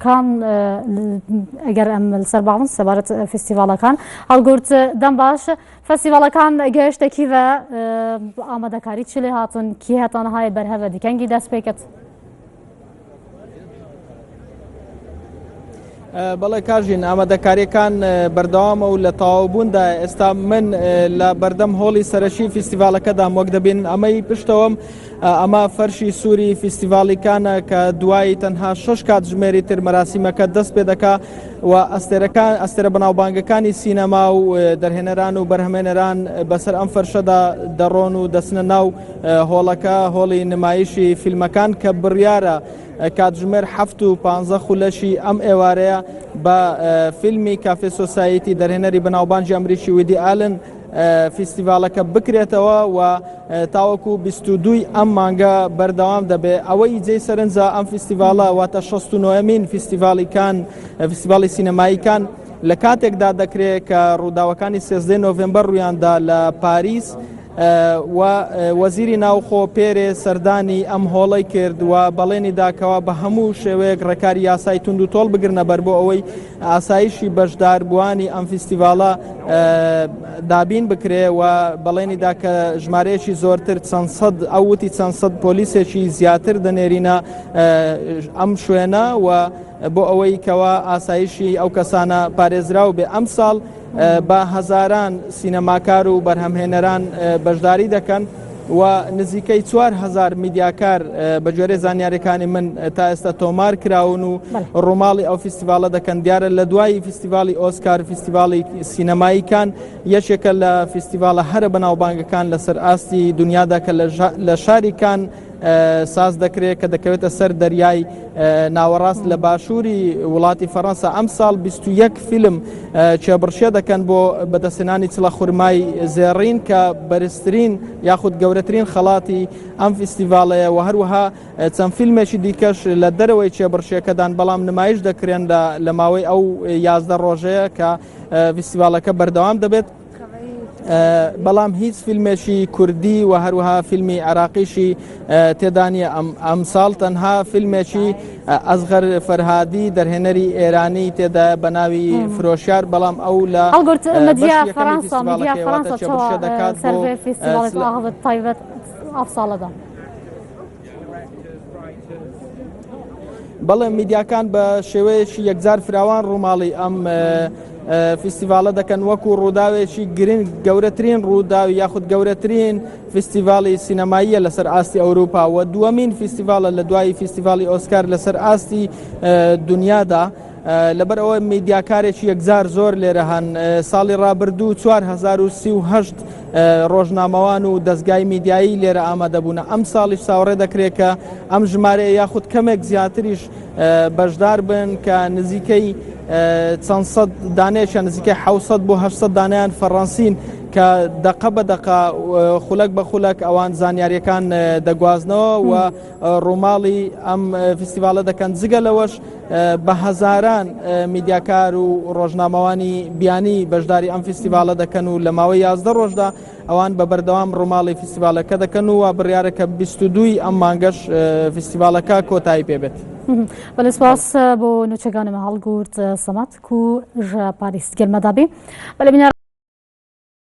كان اگر ام سربعض سبارت فستیوالا كان هالقورت دم باش فستیوالا كان جاشت كذا آماده كاري تشلي هاتون كي هاتون هاي برهفه دي كان جي دست بيكت بەڵێ کاژین ئامادەکاریەکان بەردەوامە و لە تەواوبووندا ئێستا من لە بەردەم هۆڵی سەرەشی فستیڤالەکەدام وەک دەبین ئەمەی پشتەوەم ئەمە فەرشی سووری فستیڤاڵیکانە کە دوایی تەنها 6 کاتژمێری تر مەراسیمەکە دەست پێ دەکا و ئەستێرە بەناوبانگەکانی سینەما و دەرهێنەران و بەرهەمێنەران بەسەر ئەم فەرشەدا دەڕۆن و دەچنە ناو هۆڵەکە هۆڵی نمایشی فیلمەکان کە بڕیارە کاتژمێر 7:15 خولەشی ئەم ئێوارەیە بە فیلمی کافێ سۆسایەتی دەرهێنەری بەناوبانجی ئەمریکی ویدی ئالن فستیڤالەکە بکرێتەوە و تاوەکو 22 ئەم مانگە بەردەوام دەبێ ئەوەی جێی سەرنجە ئەم فستیڤالە واتە 69مین فستیڤاڵی سینەماییکان لە کاتێکدا دەکرێت کە ڕووداوەکانی 13 نۆڤێمبەر ڕوویاندا لە پاریس و وەزیری ناوخۆ پێرێ سەردانی ئەم هۆڵەی کرد و بەڵێنی داکەوە بە هەموو شێوەیەک ڕێکاری یاسای تونند و تۆڵ بگرنە بەر بۆ ئەوەی ئاسایشی بەشداربووانی ئەم فستیڤاڵە دابین بکرێ و بەڵێنی دا کە ژمارەیەکی زۆرتر ئەو وتی چەند سەد پۆلیسێکی زیاتر دەنێرینە ئەم شوێنە و بۆ ئەوەی کەوا ئاسایشی ئەو کەسانە پارێزراو بێ ئەم ساڵ بە هەزاران سینەماکار و بەرهەمهێنەران بەشداری دەکەن و نزیکەی 4,000 میدیاکار بە جۆرە زانیاریەکانی من تا ئێستا تۆمار کراون و ڕووماڵی ئەو فستیڤالە دەکەن دیارە لە دوایی فستیڤاڵی ئۆسکار فستیڤاڵی سینەماییکان یەکێکە لە فستیڤالە هەرە بەناوبانگەکان لەسەر ئاستی دنیادا کە لە شاریکان ساز دەکرێت کە دەکەوێتە سەر دەریای ناوەڕاست لە باشووری وڵاتی فەڕەنسا ئەم ساڵ 21 فیلم چێبڕشێ دەکەن بۆ بەدەستێنانی چڵە خورمای زێڕین کە بەرزترین یاخود گەورەترین خەڵاتی ئەم فستیڤاڵەیە و هەروەها چەند فیلمێکی دیکەش لە دەرەوەی چێبڕشێکەدان بەڵام نمایش دەکرێن لە ماوەی ئەو 11 ڕۆژەیە کە فستیڤاڵەکە بەردەوام دەبێت بەڵام هیچ فیلمێکی کوردی و هەروەها فیلمی عراقیشی تێدانە ئەم ساڵ تەنها فیلمێکی ئەزغەر فەرهادی دەرهێنەری ئێرانی تێدا بە ناوی فرۆشیار بەڵام ئەو لە مدیا فەڕەنسا دەکات تایبەت ئەف ساڵەدا بەڵێ میدیاکان بە شێوەیەکی یەکجار فراوان ڕووماڵی ئەم فستیڤالە دەکەن وەکو ڕووداوێکی گرنگ گەورەترین ڕووداوی یاخود گەورەترین فستیڤاڵی سینەماییە لەسەر ئاستی ئەوروپا و دووەمین فستیڤالە لە دوای فستیڤاڵی ئۆسکار لەسەر ئاستی دنیادا لەبەر ئەوە میدیاکارێکی یەکجار زۆر لێرە هەن ساڵی ڕابردوو 4038 ڕۆژنامەوان و دەستگای میدیایی لێرە ئامادەبوونە ئەم ساڵیش ساوەڕێ دەکرێت کە ئەم ژمارەیە یاخود کەمێک زیاتریش بەشدار بن کە نزیکەی چەند سەد دانەیەکیان نزیکەی 700 بۆ 800 دانیان فەڕەنسین کە دەقە بە دەقا خولەک بە خولەک ئەوان زانیاریەکان دەگوازنەوە و ڕووماڵی ئەم فستیڤالە دەکەن جگە لەوەش بە هەزاران میدیاکار و ڕۆژنامەوانی بیانی بەشداری ئەم فستیڤالە دەکەن و لە ماوەی 11 ڕۆژدا ئەوان بە بەردەوام ڕووماڵی فستیڤالەکە دەکەن و بڕیارەکە 22 ئەم مانگەش فستیڤالەکە کۆتایی پێبێت. بەڵێ سپاس بۆ نوچەکانمە هەڵگورت سەمەت و ژە پاریس گەرمەدابی.